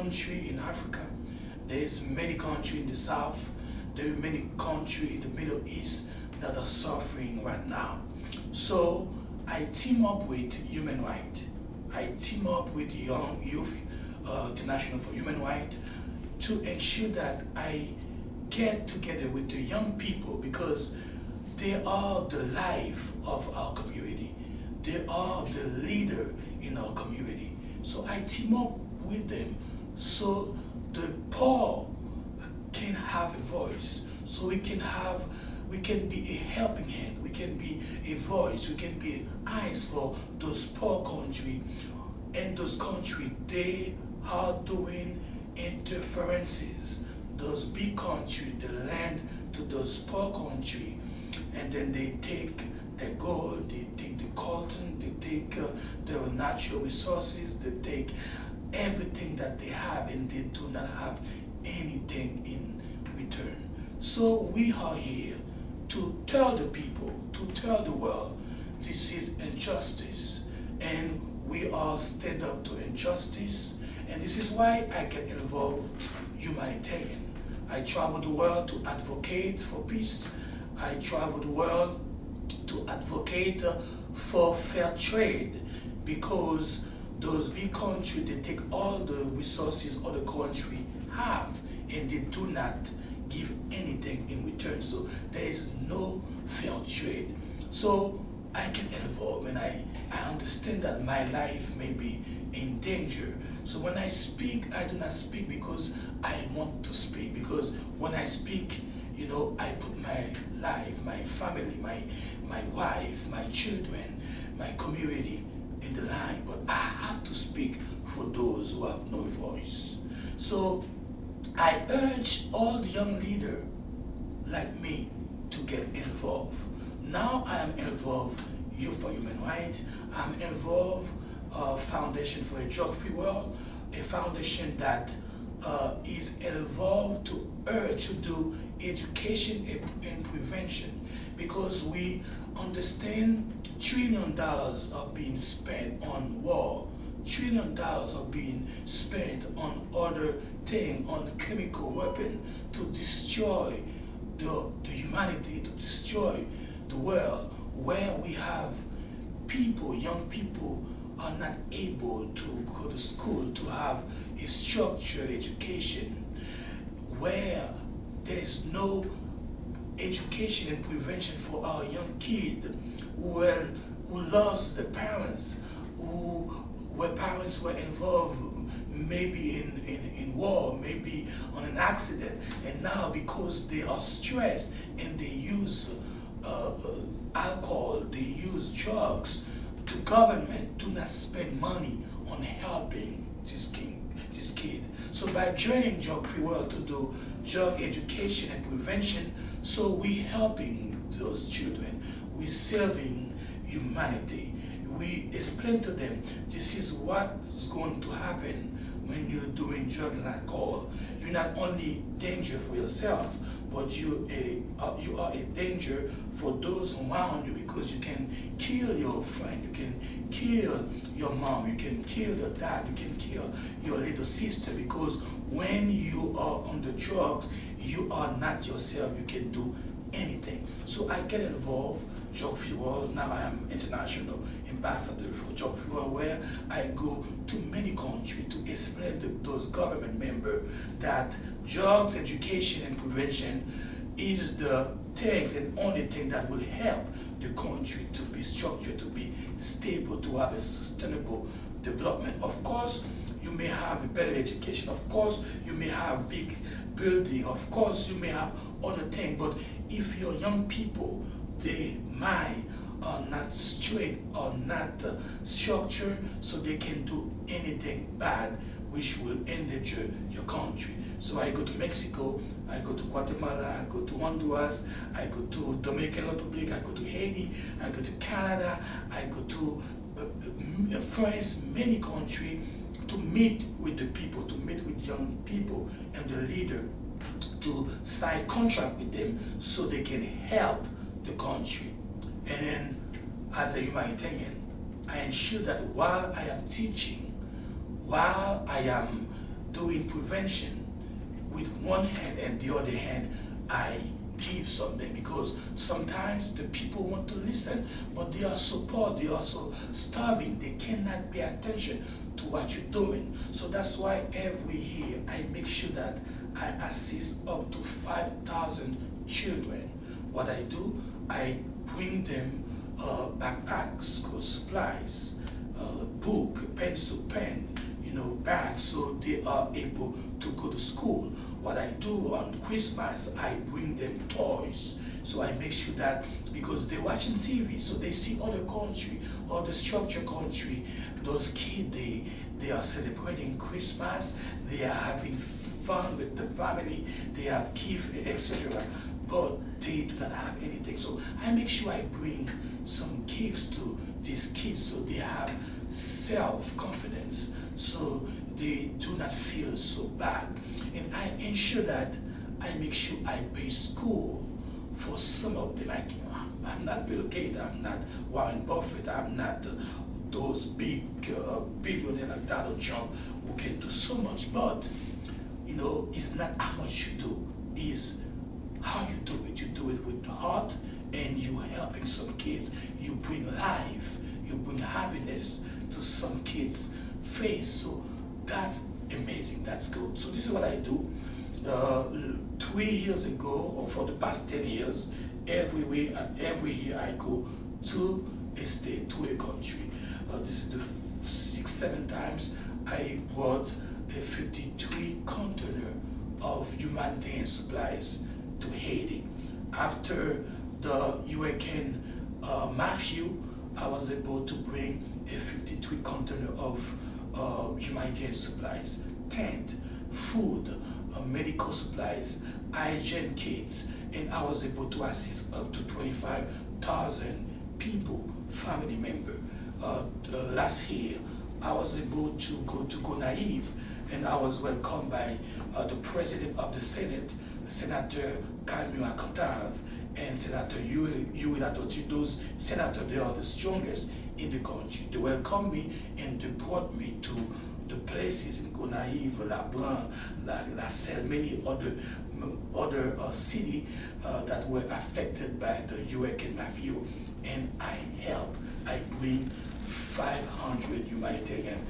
country in Africa. There's many countries in the south. There are many countries in the Middle East that are suffering right now. So I team up with Human Rights. I team up with Young Youth International for Human Rights to ensure that I get together with the young people because they are the life of our community. They are the leader in our community. So I team up with them so the poor can have a voice. So we can be a helping hand, we can be a voice, we can be eyes for those poor country. And those countries, they are doing interferences. Those big countries, they lend to those poor country, and then they take the gold, they take the cotton, they take their natural resources, they take everything that they have, and they do not have anything in return. So we are here to tell the people, to tell the world, this is injustice, and we all stand up to injustice, and this is why I get involved humanitarian. I travel the world to advocate for peace. I travel the world to advocate for fair trade because those big countries, they take all the resources other country have and they do not give anything in return. So there is no fair trade. So I get involved and I understand that my life may be in danger. So when I speak, I do not speak because I want to speak. Because when I speak, I put my life, my family, my wife, my children, my community in the line. But I have to speak for those who have no voice. So I urge all the young leaders like me to get involved. Now I am involved Youth for Human Rights. I'm involved Foundation for a Drug-Free World, a foundation that is involved to urge to do education and prevention because we understand $1 trillion of being spent on war, $1 trillion of being spent on other things, on chemical weapon to destroy the humanity, to destroy the world, where we have people, young people, are not able to go to school, to have a structured education, where there's no education and prevention for our young kids who lost their parents, where parents were involved maybe in war, maybe on an accident, and now because they are stressed and they use alcohol, they use drugs, the government do not spend money on helping this kid. So by joining Drug-Free World to do drug education and prevention, so we helping those children, we serving humanity. We explain to them this is what's going to happen when you're doing drugs and alcohol. You're not only danger for yourself, but you are a danger for those around you because you can kill your friend, you can kill your mom, you can kill your dad, you can kill your little sister because when you are on the drugs, you are not yourself, you can do anything. So I get involved, Drug-Free World. Now I am international ambassador for Drug-Free World, where I go to many countries to explain to those government members that drugs education and prevention is the things and only thing that will help the country to be structured, to be stable, to have a sustainable development. Of course, you may have a better education. Of course, you may have big building. Of course, you may have other things. But if your young people, their mind are not straight, are not structured, so they can do anything bad which will endanger your country. So I go to Mexico, I go to Guatemala, I go to Honduras, I go to Dominican Republic, I go to Haiti, I go to Canada, I go to France, many countries, to meet with the people, to meet with young people and the leader, to sign contract with them so they can help the country. And then as a humanitarian, I ensure that while I am teaching, while I am doing prevention with one hand, and the other hand I give something, because sometimes the people want to listen, but they are so poor, they are so starving, they cannot pay attention to what you're doing. So that's why every year I make sure that I assist up to 5,000 children. What I do, I bring them backpacks, school supplies, book, pencil, pen, bags, so they are able to go to school. What I do on Christmas, I bring them toys. So I make sure that, because they're watching TV, so they see other country, other structured country, those kids, they are celebrating Christmas, they are having fun with the family, they have gift, etc. But they do not have anything. So I make sure I bring some gifts to these kids, so they have self-confidence, so they do not feel so bad. And I ensure that I make sure I pay school for some of them. I'm not Bill Gates, I'm not Warren Buffett, I'm not those big billionaires like Donald Trump who can do so much. But it's not how much you do, it's how you do it. You do it with the heart, and you helping some kids. You bring life, you bring happiness to some kids' face. So that's amazing, that's good. So this is what I do. 3 years ago, or for the past 10 years, every year I go to a state, to a country. This is the 6-7 times I brought a 53 container of humanitarian supplies to Haiti. After the Hurricane Matthew, I was able to bring a 53 container of humanitarian supplies, tent, food, medical supplies, hygiene kits, and I was able to assist up to 25,000 people, family members. Last year, I was able to go to Gonaive, and I was welcomed by the President of the Senate, Senator Calmia Cantave, and Senator Hugues Sanon. Those senators, they are the strongest in the country. They welcomed me and they brought me to the places in Gonaive, La Blanc, La Selle, many other cities that were affected by the Hurricane Matthew. And I bring 500 humanitarian